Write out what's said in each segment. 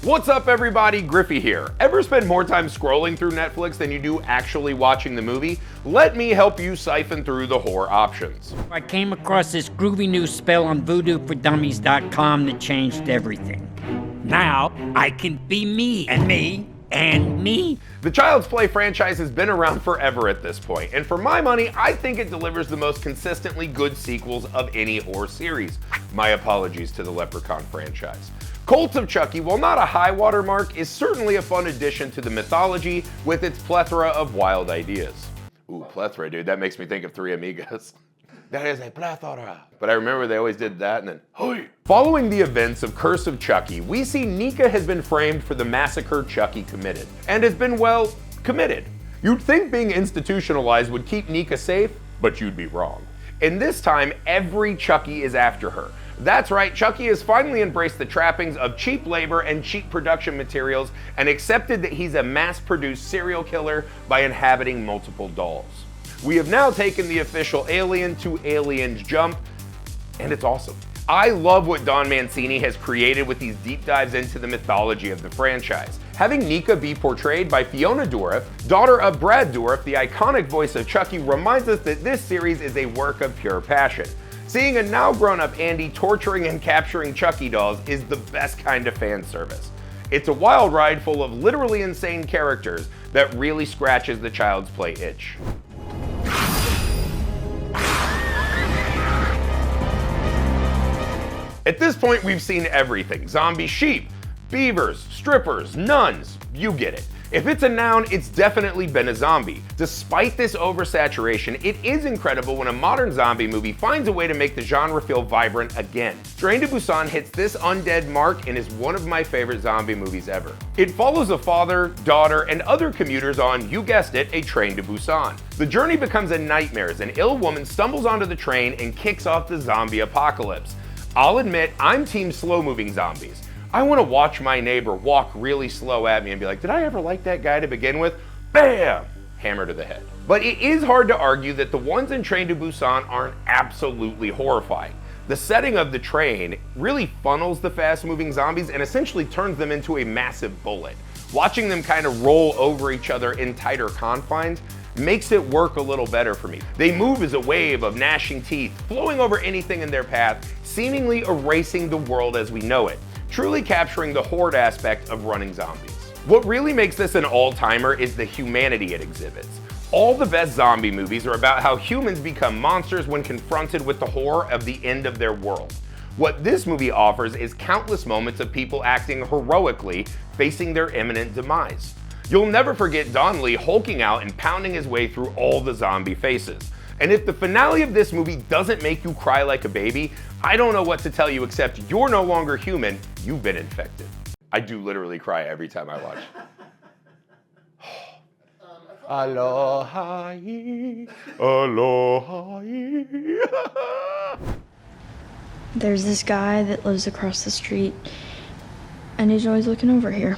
What's up everybody, Griffey here. Ever spend more time scrolling through Netflix than you do actually watching the movie? Let me help you siphon through the horror options. I came across this groovy new spell on voodoofordummies.com that changed everything. Now I can be me and me and me. The Child's Play franchise has been around forever at this point, and for my money, I think it delivers the most consistently good sequels of any horror series. My apologies to the Leprechaun franchise. Cult of Chucky, while not a high water mark, is certainly a fun addition to the mythology with its plethora of wild ideas. Ooh, plethora, dude, that makes me think of Three Amigos. That is a plethora. But I remember they always did that and then, hoi! Following the events of Curse of Chucky, we see Nika has been framed for the massacre Chucky committed, and has been, well, committed. You'd think being institutionalized would keep Nika safe, but you'd be wrong. And this time, every Chucky is after her. That's right, Chucky has finally embraced the trappings of cheap labor and cheap production materials and accepted that he's a mass-produced serial killer by inhabiting multiple dolls. We have now taken the official Alien to Aliens jump, and it's awesome. I love what Don Mancini has created with these deep dives into the mythology of the franchise. Having Nika be portrayed by Fiona Dourif, daughter of Brad Dourif, the iconic voice of Chucky, reminds us that this series is a work of pure passion. Seeing a now grown-up Andy torturing and capturing Chucky dolls is the best kind of fan service. It's a wild ride full of literally insane characters that really scratches the Child's Play itch. At this point, we've seen everything. Zombie sheep, beavers, strippers, nuns, you get it. If it's a noun, it's definitely been a zombie. Despite this oversaturation, it is incredible when a modern zombie movie finds a way to make the genre feel vibrant again. Train to Busan hits this undead mark and is one of my favorite zombie movies ever. It follows a father, daughter, and other commuters on, you guessed it, a train to Busan. The journey becomes a nightmare as an ill woman stumbles onto the train and kicks off the zombie apocalypse. I'll admit, I'm team slow-moving zombies. I want to watch my neighbor walk really slow at me and be like, did I ever like that guy to begin with? Bam! Hammer to the head. But it is hard to argue that the ones in Train to Busan aren't absolutely horrifying. The setting of the train really funnels the fast-moving zombies and essentially turns them into a massive bullet. Watching them kind of roll over each other in tighter confines makes it work a little better for me. They move as a wave of gnashing teeth, flowing over anything in their path, seemingly erasing the world as we know it, truly capturing the horde aspect of running zombies. What really makes this an all-timer is the humanity it exhibits. All the best zombie movies are about how humans become monsters when confronted with the horror of the end of their world. What this movie offers is countless moments of people acting heroically, facing their imminent demise. You'll never forget Don Lee hulking out and pounding his way through all the zombie faces. And if the finale of this movie doesn't make you cry like a baby, I don't know what to tell you except you're no longer human, you've been infected. I do literally cry every time I watch. Aloha, aloha. There's this guy that lives across the street, and he's always looking over here.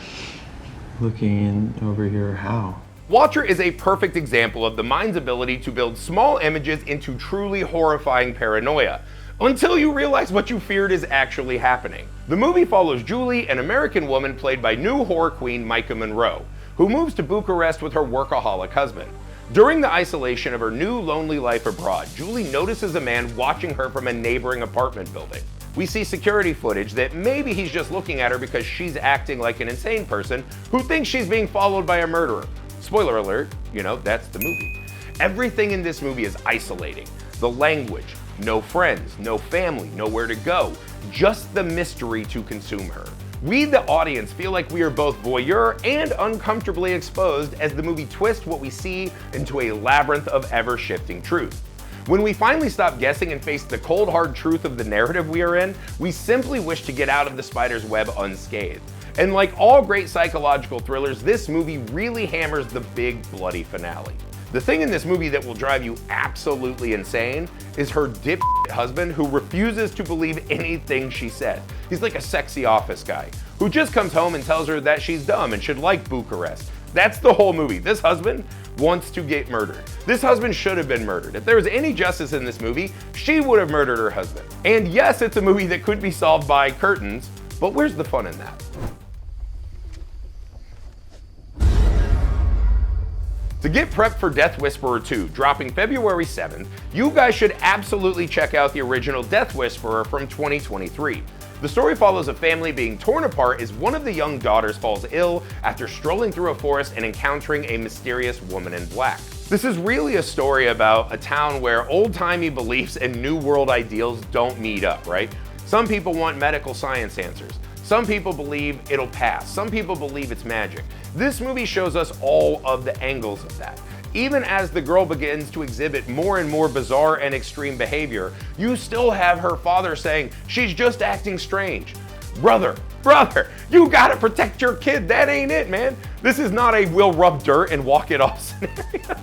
Looking over here how? Watcher is a perfect example of the mind's ability to build small images into truly horrifying paranoia, until you realize what you feared is actually happening. The movie follows Julie, an American woman played by new horror queen Micah Monroe, who moves to Bucharest with her workaholic husband. During the isolation of her new lonely life abroad, Julie notices a man watching her from a neighboring apartment building. We see security footage that maybe he's just looking at her because she's acting like an insane person who thinks she's being followed by a murderer. Spoiler alert, you know, that's the movie. Everything in this movie is isolating. The language, no friends, no family, nowhere to go, just the mystery to consume her. We, the audience, feel like we are both voyeur and uncomfortably exposed as the movie twists what we see into a labyrinth of ever-shifting truth. When we finally stop guessing and face the cold hard truth of the narrative we are in, we simply wish to get out of the spider's web unscathed. And like all great psychological thrillers, this movie really hammers the big bloody finale. The thing in this movie that will drive you absolutely insane is her dipshit husband who refuses to believe anything she said. He's like a sexy office guy who just comes home and tells her that she's dumb and should like Bucharest. That's the whole movie. This husband wants to get murdered. This husband should have been murdered. If there was any justice in this movie, she would have murdered her husband. And yes, it's a movie that could be solved by curtains, but where's the fun in that? To get prepped for Death Whisperer 2, dropping February 7th, you guys should absolutely check out the original Death Whisperer from 2023. The story follows a family being torn apart as one of the young daughters falls ill after strolling through a forest and encountering a mysterious woman in black. This is really a story about a town where old-timey beliefs and new world ideals don't meet up, right? Some people want medical science answers. Some people believe it'll pass. Some people believe it's magic. This movie shows us all of the angles of that. Even as the girl begins to exhibit more and more bizarre and extreme behavior, you still have her father saying, she's just acting strange. Brother, you gotta protect your kid. That ain't it, man. This is not a we'll rub dirt and walk it off scenario.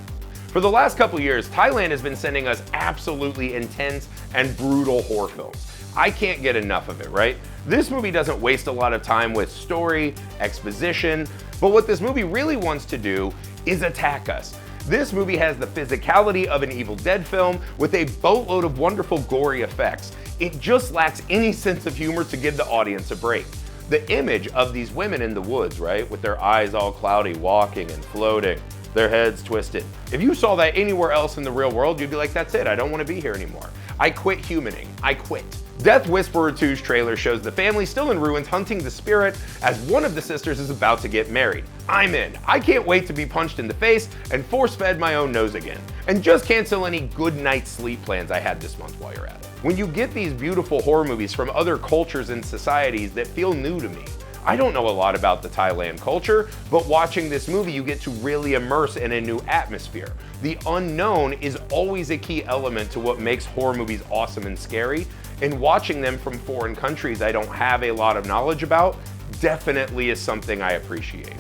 For the last couple years, Thailand has been sending us absolutely intense and brutal horror films. I can't get enough of it, right? This movie doesn't waste a lot of time with story, exposition, but what this movie really wants to do is attack us. This movie has the physicality of an Evil Dead film with a boatload of wonderful gory effects. It just lacks any sense of humor to give the audience a break. The image of these women in the woods, right, with their eyes all cloudy, walking and floating, their heads twisted. If you saw that anywhere else in the real world, you'd be like, that's it, I don't want to be here anymore. I quit humaning, I quit. Death Whisperer 2's trailer shows the family still in ruins hunting the spirit as one of the sisters is about to get married. I'm in. I can't wait to be punched in the face and force-fed my own nose again. And just cancel any good night's sleep plans I had this month while you're at it. When you get these beautiful horror movies from other cultures and societies that feel new to me, I don't know a lot about the Thailand culture, but watching this movie you get to really immerse in a new atmosphere. The unknown is always a key element to what makes horror movies awesome and scary, and watching them from foreign countries I don't have a lot of knowledge about definitely is something I appreciate.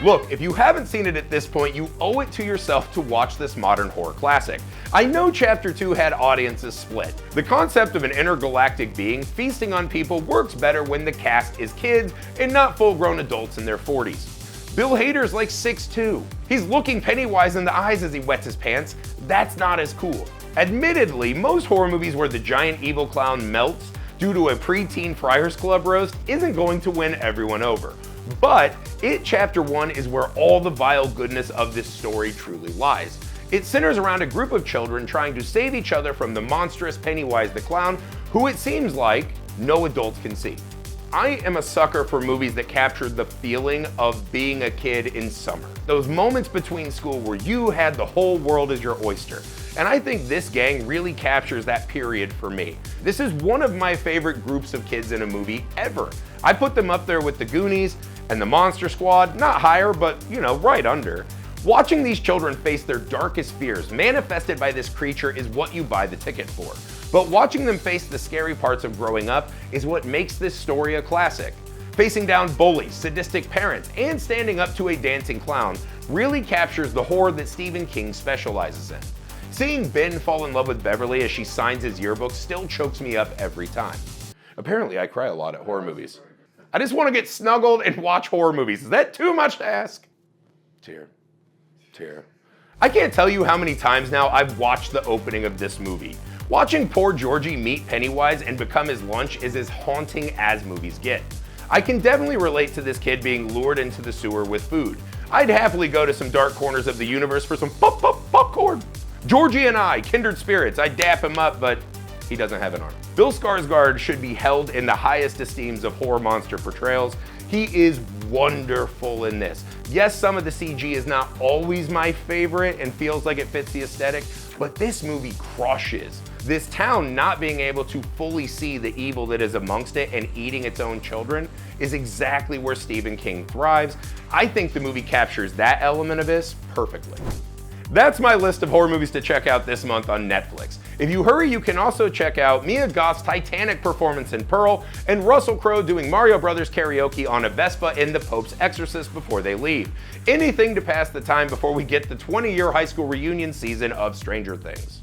Look, if you haven't seen it at this point, you owe it to yourself to watch this modern horror classic. I know Chapter 2 had audiences split. The concept of an intergalactic being feasting on people works better when the cast is kids and not full-grown adults in their 40s. Bill Hader's like 6'2". He's looking Pennywise in the eyes as he wets his pants. That's not as cool. Admittedly, most horror movies where the giant evil clown melts due to a preteen Friars Club roast isn't going to win everyone over. But It Chapter 1 is where all the vile goodness of this story truly lies. It centers around a group of children trying to save each other from the monstrous Pennywise the Clown, who it seems like no adults can see. I am a sucker for movies that capture the feeling of being a kid in summer. Those moments between school where you had the whole world as your oyster. And I think this gang really captures that period for me. This is one of my favorite groups of kids in a movie ever. I put them up there with the Goonies and the Monster Squad, not higher, but you know, right under. Watching these children face their darkest fears manifested by this creature is what you buy the ticket for. But watching them face the scary parts of growing up is what makes this story a classic. Facing down bullies, sadistic parents, and standing up to a dancing clown really captures the horror that Stephen King specializes in. Seeing Ben fall in love with Beverly as she signs his yearbook still chokes me up every time. Apparently I cry a lot at horror movies. I just want to get snuggled and watch horror movies. Is that too much to ask? Tear. I can't tell you how many times now I've watched the opening of this movie. Watching poor Georgie meet Pennywise and become his lunch is as haunting as movies get. I can definitely relate to this kid being lured into the sewer with food. I'd happily go to some dark corners of the universe for some popcorn. Georgie and I, kindred spirits. I'd dap him up, but he doesn't have an arm. Bill Skarsgård should be held in the highest esteems of horror monster portrayals. He is wonderful in this. Yes, some of the CG is not always my favorite and feels like it fits the aesthetic, but this movie crushes. This town not being able to fully see the evil that is amongst it and eating its own children is exactly where Stephen King thrives. I think the movie captures that element of this perfectly. That's my list of horror movies to check out this month on Netflix. If you hurry, you can also check out Mia Goth's Titanic performance in Pearl and Russell Crowe doing Mario Brothers karaoke on a Vespa in The Pope's Exorcist before they leave. Anything to pass the time before we get the 20-year high school reunion season of Stranger Things.